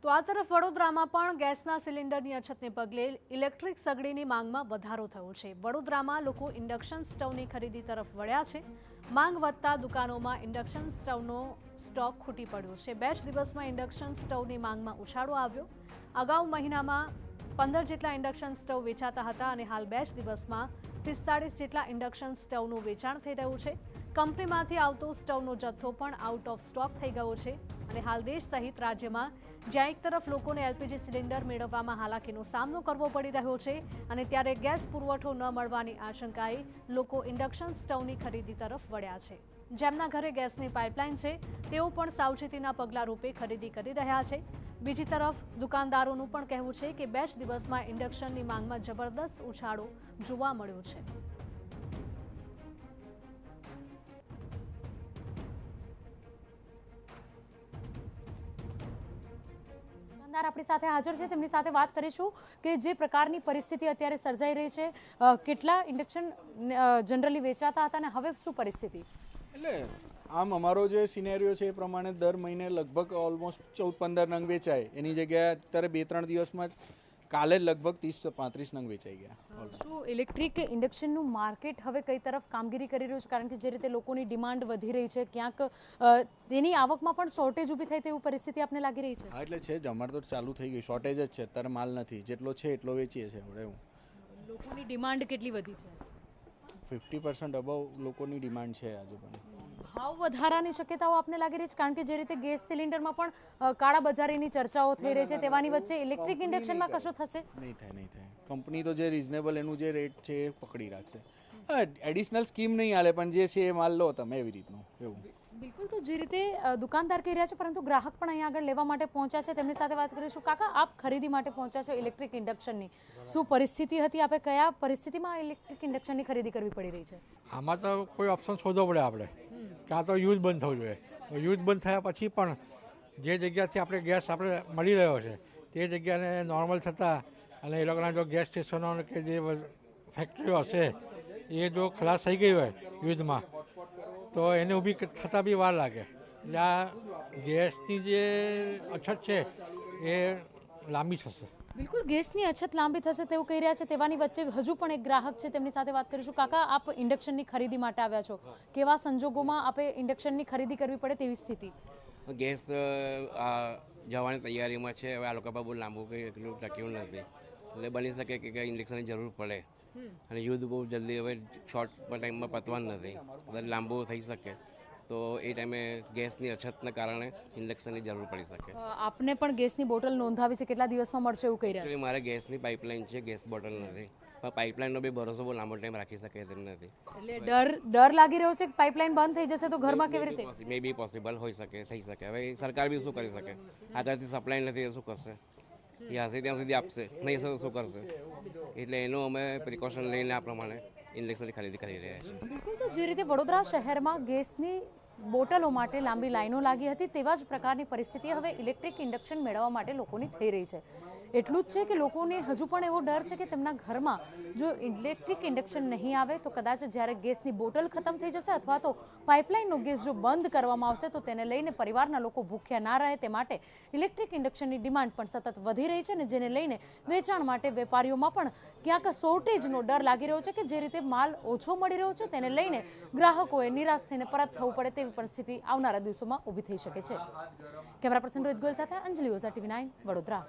તો આ તરફ વડોદરામાં પણ ગેસના સિલિન્ડરની અછતને પગલે ઇલેક્ટ્રિક સગડીની માંગમાં વધારો થયો છે। વડોદરામાં લોકો ઇન્ડક્શન સ્ટવની ખરીદી તરફ વળ્યા છે। માંગ વધતા દુકાનોમાં ઇન્ડક્શન સ્ટવનો સ્ટોક ખૂટી પડ્યો છે। 2 જ દિવસમાં ઇન્ડક્શન સ્ટવની માંગમાં ઉછાળો આવ્યો। અગાઉ મહિનામાં 15 જેટલા ઇન્ડક્શન સ્ટવ વેચાતા હતા અને હાલ 2 જ દિવસમાં 45 જેટલા ઇન્ડક્શન સ્ટવનું વેચાણ થઈ રહ્યું છે। કંપનીમાંથી આવતો સ્ટવનો જથ્થો પણ આઉટ ઓફ સ્ટોક થઈ ગયો છે અને હાલ દેશ સહિત રાજ્યમાં જ્યાં એક તરફ લોકોને એલપીજી સિલિન્ડર મેળવવામાં હાલાકીનો સામનો કરવો પડી રહ્યો છે અને ત્યારે ગેસ પુરવઠો ન મળવાની આશંકાએ લોકો ઇન્ડક્શન સ્ટવની ખરીદી તરફ વળ્યા છે। જેમના ઘરે ગેસની પાઇપલાઇન છે તેઓ પણ સાવચેતીના પગલાં રૂપે ખરીદી કરી રહ્યા છે। બીજી તરફ દુકાનદારોનું પણ કહેવું છે કે 2 જ દિવસમાં ઇન્ડક્શનની માંગમાં જબરદસ્ત ઉછાળો જોવા મળ્યો છે। આપણી સાથે હાજર છે, તેમની સાથે વાત કરીશું કે જે પ્રકારની પરિસ્થિતિ અત્યારે સર્જાઈ રહી છે, કેટલા ઇન્ડક્શન જનરલી વેચાતા હતા અને હવે શું પરિસ્થિતિ? એટલે આમ અમારો જે સિનેરિયો છે એ પ્રમાણે દર મહિને લગભગ ઓલમોસ્ટ 14-15 નંગ વેચાય, એની જગ્યાએ અત્યારે 2-3 દિવસમાં જ કાલે જ લગભગ 30-35 નંગ વેચાઈ ગયા। શું ઇલેક્ટ્રિક ઇન્ડક્શનનું માર્કેટ હવે કઈ તરફ કામગીરી કરી રહ્યું છે? કારણ કે જે રીતે લોકોની ડિમાન્ડ વધી રહી છે, ક્યાંક તેની આવકમાં પણ શોર્ટેજ ઊભી થાય તેવી પરિસ્થિતિ આપને લાગી રહી છે? હા, એટલે છે જ, અમારે તો ચાલુ થઈ ગઈ, શોર્ટેજ જ છે, અત્યારે માલ નથી, જેટલો છે એટલો વેચીએ છીએ આપણે। એવું લોકોની ડિમાન્ડ કેટલી વધી છે? 50% અબવ લોકોની ડિમાન્ડ છે આજે પણ। ભાવ વધારાની શક્યતાઓ આપને લાગી રહી છે? કારણ કે જે રીતે ગેસ સિલિન્ડરમાં પણ કાળાબજારીની ચર્ચાઓ થઈ રહી છે, તેવાની વચ્ચે ઇલેક્ટ્રિક ઇન્ડક્શનમાં કશું થશે? નહીં થાય। કંપની તો જે રિઝનેબલ એનું જે રેટ છે એ પકડી રાખશે। હા, એડિશનલ સ્કીમ નહીં આલે, પણ જે છે એ માલ લો તમે એવી રીતનું। એવું બિલકુલ, તો જે રીતે દુકાનદાર કહી રહ્યા છે, પરંતુ ગ્રાહક પણ અહીંયા આગળ લેવા માટે પહોંચ્યા છે, તેમની સાથે વાત કરીશું। કાકા, આપ ખરીદી માટે પહોંચ્યા છો ઇલેક્ટ્રિક ઇન્ડક્શનની, શું પરિસ્થિતિ હતી? આપણે કયા પરિસ્થિતિમાં ઇલેક્ટ્રિક ઇન્ડક્શનની ખરીદી કરવી પડી રહી છે? આમાં તો કોઈ ઓપ્શન શોધવો પડે આપણે, કાં તો યુઝ બંધ થવું જોઈએ। યુઝ બંધ થયા પછી પણ જે જગ્યાથી આપણે ગેસ આપણે મળી રહ્યો છે તે જગ્યાને નોર્મલ થતાં અને એ લોકોના જો ગેસ સ્ટેશનો કે જે ફેક્ટરીઓ હશે એ જો ખલાસ થઈ ગઈ હોય યુદ્ધમાં, તો એને ઊભી થતાં બી વાર લાગે। એટલે આ ગેસની જે અછત છે એ લાંબી થશે। બિલકુલ, ગેસની અછત લાંબી થશે તેવું કહી રહ્યા છે। તેવાની વચ્ચે હજુ પણ એક ગ્રાહક છે, તેમની સાથે વાત કરીશું। કાકા, આપ ઇન્ડક્શનની ખરીદી માટે આવ્યા છો, કેવા સંજોગોમાં આપે ઇન્ડક્શનની ખરીદી કરવી પડે તેવી સ્થિતિ? ગેસ જવાની તૈયારીમાં છે, હવે આ લોકો પર બહુ લાંબુ કંઈ એટલું ટક્યું નથી, એટલે બની શકે કે ઇન્ડક્શનની જરૂર પડે અને યુદ્ધ બહુ જલ્દી હવે શોર્ટ ટાઈમમાં પતવાનું નથી, એટલે લાંબુ થઈ શકે, તો એ ટાઈમે ગેસની અછતના કારણે ઇન્ડક્શનની જરૂર પડી શકે। આપને પણ ગેસની બોટલ નોંધાવી છે, કેટલા દિવસમાં મળશે એવું કહી રહ્યા? એકચ્યુઅલી મારે ગેસની પાઇપલાઇન છે, ગેસ બોટલ નથી, પણ પાઇપલાઇનનો બી ભરોસો બહુ લાંબો ટાઈમ રાખી શકે તેમ નથી। એટલે ડર લાગી રહ્યો છે કે પાઇપલાઇન બંધ થઈ જશે તો ઘરમાં કેવી રીતે? મે બી પોસિબલ હોઈ શકે, થઈ શકે। હવે સરકાર બી શું કરી શકે? આગળથી સપ્લાય નથી, શું કરશે? એ હશે ત્યાં સુધી આપશે, નહીં હશે તો શું કરશે? એટલે એનું અમે પ્રિકોશન લઈને આ પ્રમાણે ઇન્ડક્શનની ખરીદી કરી રહ્યા છીએ। બિલકુલ, તો જે રીતે વડોદરા શહેરમાં ગેસની બોટલો માટે લાંબી લાઈનો લાગી હતી, તેવા જ પ્રકારની પરિસ્થિતિ હવે ઇલેક્ટ્રિક ઇન્ડક્શન મેળવવા માટે લોકોની થઈ રહી છે। એટલું જ છે કે લોકોને હજુ પણ એવો ડર છે કે તેમના ઘરમાં જો ઇલેક્ટ્રિક ઇન્ડક્શન નહીં આવે તો કદાચ જ્યારે ગેસની બોટલ ખતમ થઈ જશે અથવા તો પાઇપલાઇનનો ગેસ જો બંધ કરવામાં આવશે તો તેને લઈને પરિવારના લોકો ભૂખ્યા ના રહે, તે માટે ઇલેક્ટ્રિક ઇન્ડક્શનની ડિમાન્ડ પણ સતત વધી રહી છે અને જેને લઈને વેચાણ માટે વેપારીઓમાં પણ ક્યાંક શોર્ટેજનો ડર લાગી રહ્યો છે કે જે રીતે માલ ઓછો મળી રહ્યો છે તેને લઈને ગ્રાહકોએ નિરાશ થઈને પરત થવું પડે તેવી પરિસ્થિતિ આવનારા દિવસોમાં ઊભી થઈ શકે છે। કેમેરા પર્સન રોહિત ગોયલ સાથે અંજલિ ઓઝા, TV9 વડોદરા।